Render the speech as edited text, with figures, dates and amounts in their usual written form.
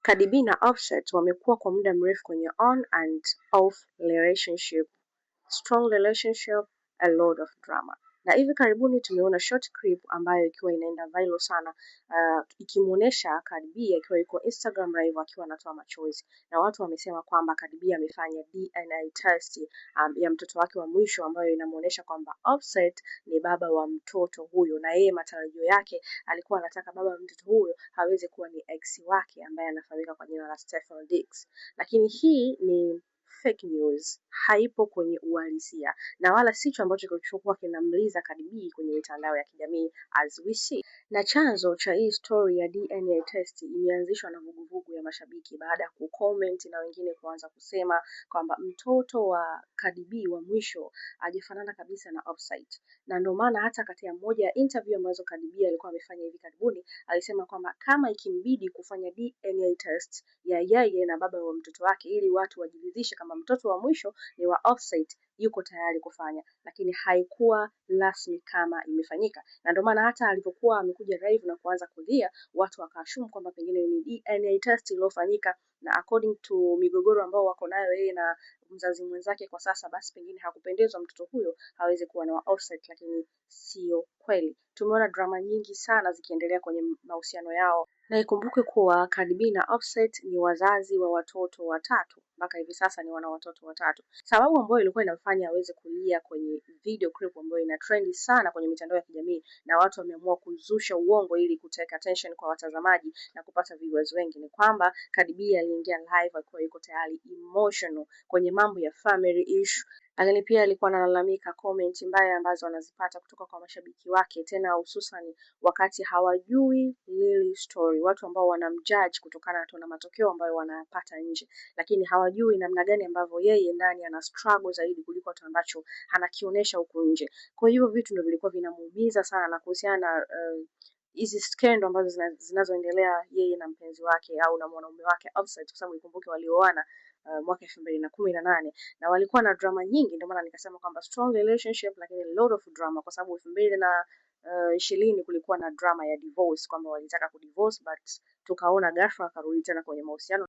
Cardi B na Offset wamekuwa kwa muda mrefu kwenye on and off relationship, strong relationship, a lot of drama. Na hivi karibuni tumeona short clip ambayo ikiwa inaenda viral sana, ikimuonesha Cardi B akiwa yuko Instagram live akiwa anatoa machozi, na watu wamesema kwamba Cardi B amefanya DNA test ya mtoto wake wa mwisho, ambayo inamuonesha kwamba Offset ni baba wa mtoto huyo, na yeye matarajio yake alikuwa anataka baba wa mtoto huyo hawezi kuwa ni ex wake ambaye anafahamika kwa jina la Stefan Diggs. Lakini hii ni fake news, haipo kwenye uhalisia na wala sicho ambacho kilichokuwa kinamliza Cardi B kwenye mitandao ya kijamii as we see. Na chanzo cha hii story ya DNA test imeanzishwa na vuguvugu ya mashabiki baada ya kucomment na wengine kuanza kusema kwamba mtoto wa Cardi B wa mwisho hajafanana kabisa na Offset, na ndio maana hata kati ya moja ya interview ambazo Cardi B alikuwa amefanya hivi karibuni alisema kwamba kama ikimbidi kufanya DNA test ya yeye na baba wa mtoto wake ili watu wajiridhishe kama mtoto wa mwisho ni wa Offset, yuko tayari kufanya, lakini haikuwa rasmi kama imefanyika. Na ndio maana hata alipokuwa amekuja live na kuanza kulia, watu wakaashumu kwamba pengine ni DNA test iliyofanyika, na according to migogoro ambao wako nayo yeye na mzazi mwenzake kwa sasa, basi pengine hakupendezwa mtoto huyo hawezi kuwa na Offset, lakini sio kweli. Tumeona drama nyingi sana zikiendelea kwenye mahusiano yao, na ikumbuke kuwa Cardi B na Offset ni wazazi wa watoto watatu, mpaka hivi sasa ni wana watoto watatu. Sababu ambayo ilikuwa inamfanya aweze kulia kwenye video clip ambayo ina trendi sana kwenye mitandao ya kijamii na watu wameamua kuzusha uongo ili kuteka attention kwa watazamaji na kupata viewers wengi, ni kwamba Cardi B aliingia live akiwa yuko tayari emotional kwenye mambo ya family issue, lakini pia alikuwa analalamika comment mbaya ambazo anazipata kutoka kwa mashabiki wake, tena hususan wakati hawajui real story, watu ambao wanamjudge kutokana na matokeo ambayo wanapata nje, lakini hawajui namna gani ambavyo yeye ndani ana struggle zaidi kuliko watu ambacho anakionyesha huko nje. Kwa hiyo vitu ndio vilikuwa vinamuumiza sana, na kuhusiana na hizi skendo ambazo zinazoendelea yeye na mpenzi wake au na mwanaume wake Offset, kwa sababu ikumbuke walioana mwaka 2018 na walikuwa na drama nyingi. Ndio maana nikasema kwamba strong relationship lakini a lot of drama, kwa sababu 2020 kulikuwa na drama ya divorce, kwamba walitaka kudivorce but tukaona ghafla akarudi tena kwenye mahusiano.